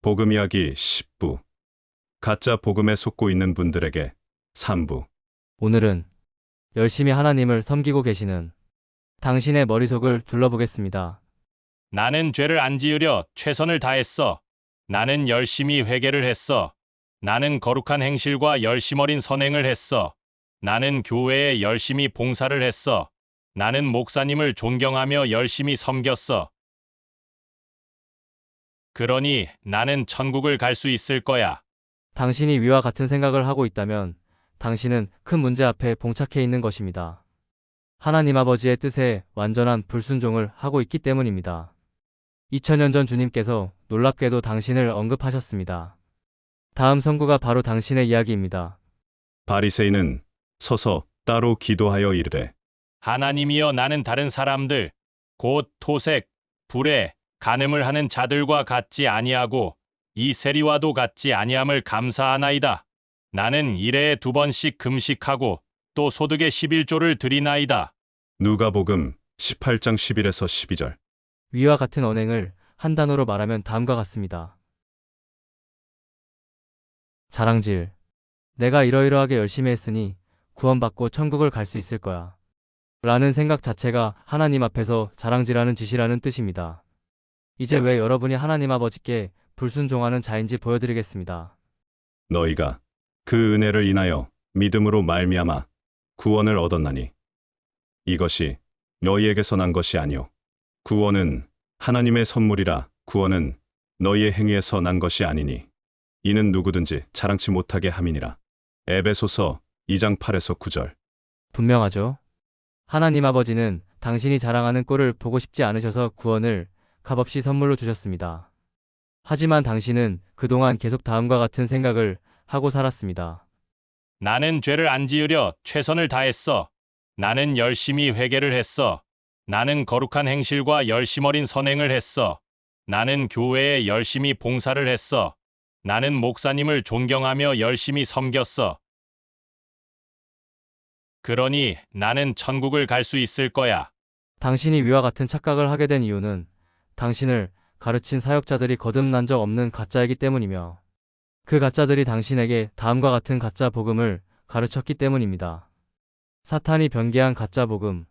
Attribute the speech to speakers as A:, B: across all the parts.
A: 복음 이야기 10부. 가짜 복음에 속고 있는 분들에게 3부.
B: 오늘은 열심히 하나님을 섬기고 계시는 당신의 머릿속을 둘러보겠습니다.
C: 나는 죄를 안 지으려 최선을 다했어. 나는 열심히 회개를 했어. 나는 거룩한 행실과 열심 어린 선행을 했어. 나는 교회에 열심히 봉사를 했어. 나는 목사님을 존경하며 열심히 섬겼어. 그러니 나는 천국을 갈 수 있을 거야.
B: 당신이 위와 같은 생각을 하고 있다면 당신은 큰 문제 앞에 봉착해 있는 것입니다. 하나님 아버지의 뜻에 완전한 불순종을 하고 있기 때문입니다. 2000년 전 주님께서 놀랍게도 당신을 언급하셨습니다. 다음 선구가 바로 당신의 이야기입니다.
A: 바리새인은 서서 따로 기도하여 이르되
C: 하나님이여, 나는 다른 사람들, 곧 토색, 불에, 간음을 하는 자들과 같지 아니하고 이 세리와도 같지 아니함을 감사하나이다. 나는 일해에 2번씩 금식하고 또 소득의 11조를 드리나이다.
A: 누가복음 18장 11에서 12절.
B: 위와 같은 언행을 한 단어로 말하면 다음과 같습니다. 자랑질. 내가 이러이러하게 열심히 했으니 구원받고 천국을 갈 수 있을 거야. 라는 생각 자체가 하나님 앞에서 자랑질하는 짓이라는 뜻입니다. 이제 왜 여러분이 하나님 아버지께 불순종하는 자인지 보여드리겠습니다.
A: 너희가 그 은혜를 인하여 믿음으로 말미암아 구원을 얻었나니 이것이 너희에게서 난 것이 아니요 구원은 하나님의 선물이라. 구원은 너희의 행위에서 난 것이 아니니 이는 누구든지 자랑치 못하게 함이니라. 에베소서 2장 8에서 9절.
B: 분명하죠? 하나님 아버지는 당신이 자랑하는 꼴을 보고 싶지 않으셔서 구원을 값없이 선물로 주셨습니다. 하지만 당신은 그동안 계속 다음과 같은 생각을 하고 살았습니다.
C: 나는 죄를 안 지으려 최선을 다했어. 나는 열심히 회개를 했어. 나는 거룩한 행실과 열심 어린 선행을 했어. 나는 교회에 열심히 봉사를 했어. 나는 목사님을 존경하며 열심히 섬겼어. 그러니 나는 천국을 갈 수 있을 거야.
B: 당신이 위와 같은 착각을 하게 된 이유는 당신을 가르친 사역자들이 거듭난 적 없는 가짜이기 때문이며 그 가짜들이 당신에게 다음과 같은 가짜 복음을 가르쳤기 때문입니다. 사탄이 변개한 가짜 복음.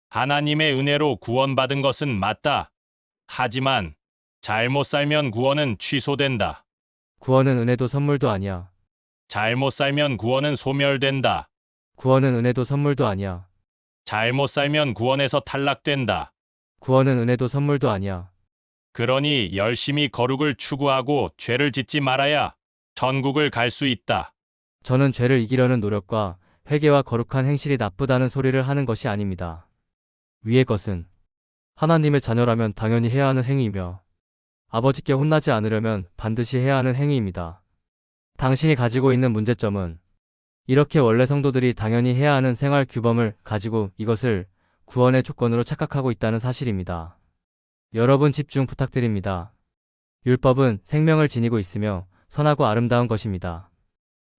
C: 하나님의 은혜로 구원받은 것은 맞다. 하지만 잘못 살면 구원은 취소된다.
B: 구원은 은혜도 선물도 아니야.
C: 잘못 살면 구원은 소멸된다.
B: 구원은 은혜도 선물도 아니야.
C: 잘못 살면 구원에서 탈락된다.
B: 구원은 은혜도 선물도 아니야.
C: 그러니 열심히 거룩을 추구하고 죄를 짓지 말아야 천국을 갈 수 있다.
B: 저는 죄를 이기려는 노력과 회개와 거룩한 행실이 나쁘다는 소리를 하는 것이 아닙니다. 위의 것은 하나님의 자녀라면 당연히 해야 하는 행위이며 아버지께 혼나지 않으려면 반드시 해야 하는 행위입니다. 당신이 가지고 있는 문제점은 이렇게 원래 성도들이 당연히 해야 하는 생활 규범을 가지고 이것을 구원의 조건으로 착각하고 있다는 사실입니다. 여러분 집중 부탁드립니다. 율법은 생명을 지니고 있으며 선하고 아름다운 것입니다.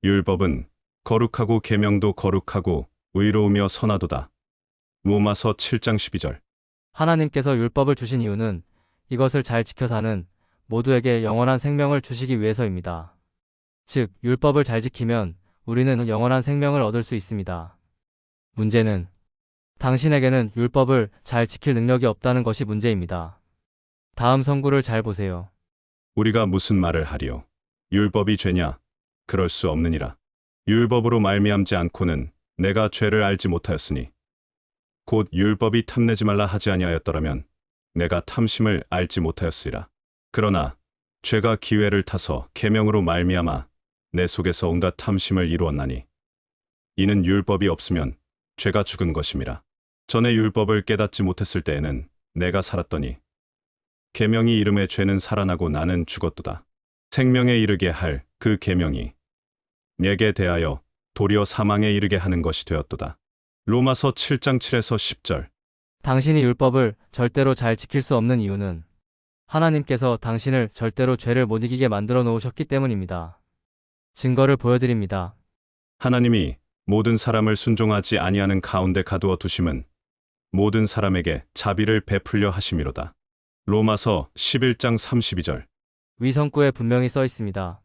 A: 율법은 거룩하고 계명도 거룩하고 의로우며 선하도다. 로마서 7장 12절.
B: 하나님께서 율법을 주신 이유는 이것을 잘 지켜 사는 모두에게 영원한 생명을 주시기 위해서입니다. 즉, 율법을 잘 지키면 우리는 영원한 생명을 얻을 수 있습니다. 문제는 당신에게는 율법을 잘 지킬 능력이 없다는 것이 문제입니다. 다음 선구를 잘 보세요.
A: 우리가 무슨 말을 하리요? 율법이 죄냐? 그럴 수 없느니라. 율법으로 말미암지 않고는 내가 죄를 알지 못하였으니 곧 율법이 탐내지 말라 하지 아니하였더라면 내가 탐심을 알지 못하였으리라. 그러나 죄가 기회를 타서 계명으로 말미암아 내 속에서 온갖 탐심을 이루었나니 이는 율법이 없으면 죄가 죽은 것임이라. 전에 율법을 깨닫지 못했을 때에는 내가 살았더니 계명이 이름에 죄는 살아나고 나는 죽었도다. 생명에 이르게 할 그 계명이 내게 대하여 도리어 사망에 이르게 하는 것이 되었도다. 로마서 7장 7에서 10절.
B: 당신이 율법을 절대로 잘 지킬 수 없는 이유는 하나님께서 당신을 절대로 죄를 못 이기게 만들어 놓으셨기 때문입니다. 증거를 보여드립니다.
A: 하나님이 모든 사람을 순종하지 아니하는 가운데 가두어 두심은 모든 사람에게 자비를 베풀려 하심이로다. 로마서 11장 32절.
B: 위 성구에 분명히 써 있습니다.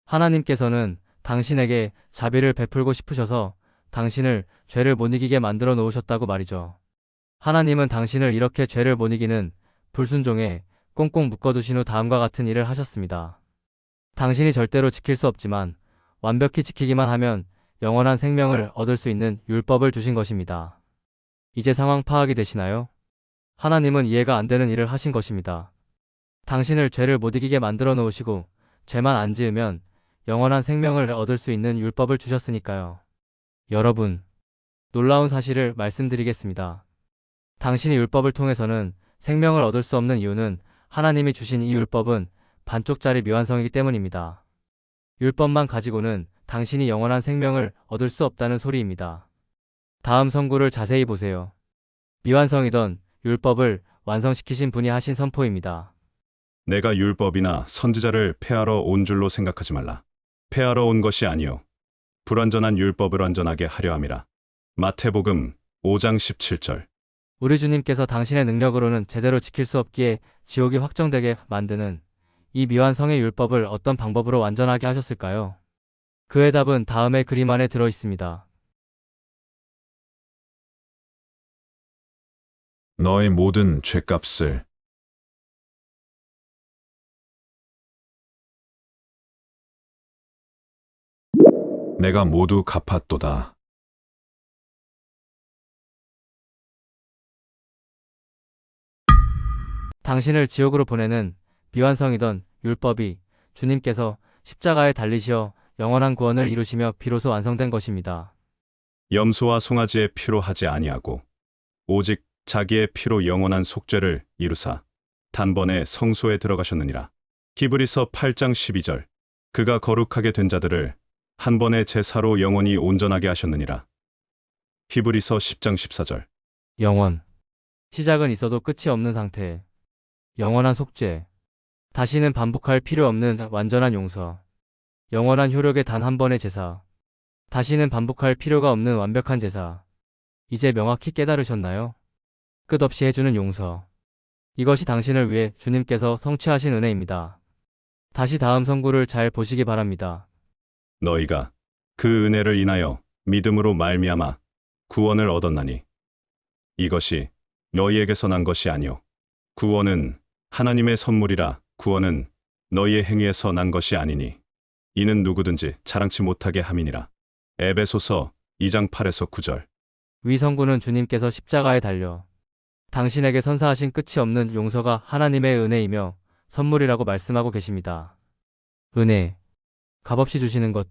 B: 하나님께서는 당신에게 자비를 베풀고 싶으셔서 당신을 죄를 못 이기게 만들어 놓으셨다고 말이죠. 하나님은 당신을 이렇게 죄를 못 이기는 불순종에 꽁꽁 묶어두신 후 다음과 같은 일을 하셨습니다. 당신이 절대로 지킬 수 없지만 완벽히 지키기만 하면 영원한 생명을 얻을 수 있는 율법을 주신 것입니다. 이제 상황 파악이 되시나요? 하나님은 이해가 안 되는 일을 하신 것입니다. 당신을 죄를 못 이기게 만들어 놓으시고 죄만 안 지으면 영원한 생명을 얻을 수 있는 율법을 주셨으니까요. 여러분, 놀라운 사실을 말씀드리겠습니다. 당신이 율법을 통해서는 생명을 얻을 수 없는 이유는 하나님이 주신 이 율법은 반쪽짜리 미완성이기 때문입니다. 율법만 가지고는 당신이 영원한 생명을 얻을 수 없다는 소리입니다. 다음 성구를 자세히 보세요. 미완성이던 율법을 완성시키신 분이 하신 선포입니다.
A: 내가 율법이나 선지자를 폐하러 온 줄로 생각하지 말라. 폐하러 온 것이 아니요 불완전한 율법을 완전하게 하려 함이라. 마태복음 5장 17절.
B: 우리 주님께서 당신의 능력으로는 제대로 지킬 수 없기에 지옥이 확정되게 만드는 이 미완성의 율법을 어떤 방법으로 완전하게 하셨을까요? 그의 답은 다음의 그림 안에 들어 있습니다.
A: 너의 모든 죄값을 내가 모두 갚았도다.
B: 당신을 지옥으로 보내는 미완성이던 율법이 주님께서 십자가에 달리시어 영원한 구원을 이루시며 비로소 완성된 것입니다.
A: 염소와 송아지의 피로 하지 아니하고 오직 자기의 피로 영원한 속죄를 이루사 단번에 성소에 들어가셨느니라. 히브리서 8장 12절. 그가 거룩하게 된 자들을 한 번의 제사로 영원히 온전하게 하셨느니라. 히브리서 10장 14절.
B: 영원. 시작은 있어도 끝이 없는 상태. 영원한 속죄. 다시는 반복할 필요 없는 완전한 용서. 영원한 효력의 단 한 번의 제사. 다시는 반복할 필요가 없는 완벽한 제사. 이제 명확히 깨달으셨나요? 끝없이 해주는 용서. 이것이 당신을 위해 주님께서 성취하신 은혜입니다. 다시 다음 성구를 잘 보시기 바랍니다.
A: 너희가 그 은혜를 인하여 믿음으로 말미암아 구원을 얻었나니 이것이 너희에게서 난 것이 아니요 구원은 하나님의 선물이라. 구원은 너희의 행위에서 난 것이 아니니 이는 누구든지 자랑치 못하게 함이니라. 에베소서 2장 8에서 9절.
B: 위 성구는 주님께서 십자가에 달려 당신에게 선사하신 끝이 없는 용서가 하나님의 은혜이며 선물이라고 말씀하고 계십니다. 은혜, 값없이 주시는 것,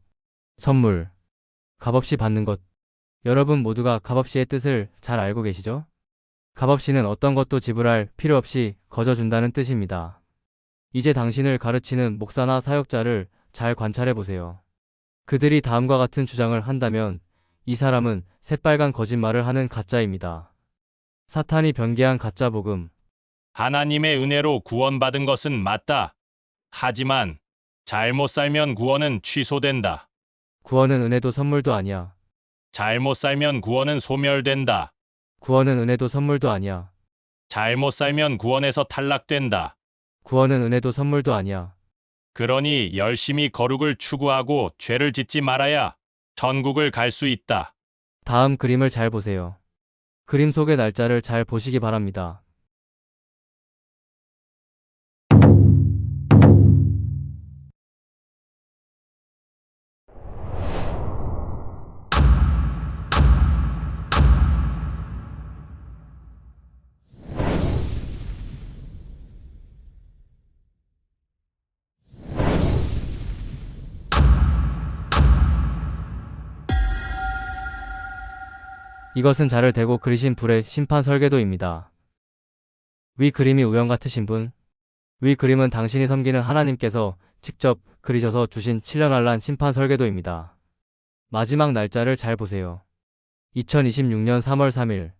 B: 선물, 값없이 받는 것. 여러분 모두가 값없이의 뜻을 잘 알고 계시죠? 값없이는 어떤 것도 지불할 필요 없이 거저 준다는 뜻입니다. 이제 당신을 가르치는 목사나 사역자를 잘 관찰해 보세요. 그들이 다음과 같은 주장을 한다면 이 사람은 새빨간 거짓말을 하는 가짜입니다. 사탄이 변개한 가짜 복음.
C: 하나님의 은혜로 구원받은 것은 맞다. 하지만 잘못 살면 구원은 취소된다.
B: 구원은 은혜도 선물도 아니야.
C: 잘못 살면 구원은 소멸된다.
B: 구원은 은혜도 선물도 아니야.
C: 잘못 살면 구원에서 탈락된다.
B: 구원은 은혜도 선물도 아니야.
C: 그러니 열심히 거룩을 추구하고 죄를 짓지 말아야 천국을 갈 수 있다.
B: 다음 그림을 잘 보세요. 그림 속의 날짜를 잘 보시기 바랍니다. 이것은 자를 대고 그리신 불의 심판 설계도입니다. 위 그림이 우연 같으신 분? 위 그림은 당신이 섬기는 하나님께서 직접 그리셔서 주신 7년환란 심판 설계도입니다. 마지막 날짜를 잘 보세요. 2026년 3월 3일.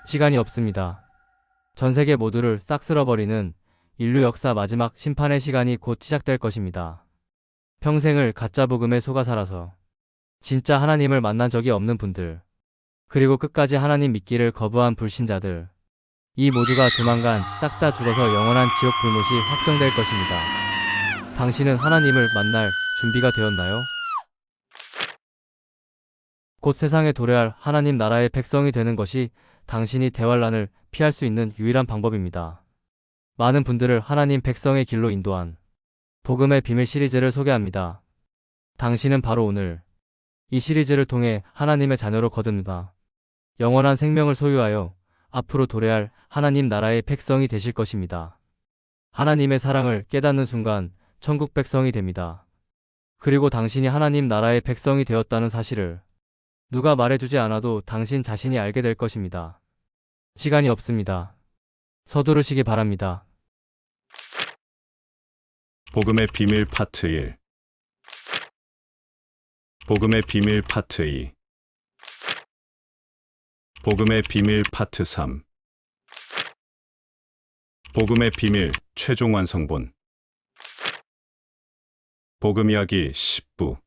B: 시간이 없습니다. 전 세계 모두를 싹 쓸어버리는 인류 역사 마지막 심판의 시간이 곧 시작될 것입니다. 평생을 가짜 복음에 속아 살아서 진짜 하나님을 만난 적이 없는 분들, 그리고 끝까지 하나님 믿기를 거부한 불신자들, 이 모두가 조만간 싹 다 죽어서 영원한 지옥 불못이 확정될 것입니다. 당신은 하나님을 만날 준비가 되었나요? 곧 세상에 도래할 하나님 나라의 백성이 되는 것이 당신이 대환란을 피할 수 있는 유일한 방법입니다. 많은 분들을 하나님 백성의 길로 인도한 복음의 비밀 시리즈를 소개합니다. 당신은 바로 오늘 이 시리즈를 통해 하나님의 자녀로 거듭나 영원한 생명을 소유하여 앞으로 도래할 하나님 나라의 백성이 되실 것입니다. 하나님의 사랑을 깨닫는 순간 천국 백성이 됩니다. 그리고 당신이 하나님 나라의 백성이 되었다는 사실을 누가 말해주지 않아도 당신 자신이 알게 될 것입니다. 시간이 없습니다. 서두르시기 바랍니다.
A: 복음의 비밀 파트 1. 복음의 비밀 파트 2. 복음의 비밀 파트 3. 복음의 비밀 최종 완성본. 복음 이야기 10부.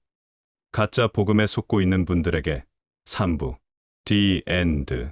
A: 가짜 복음에 속고 있는 분들에게 3부. The End.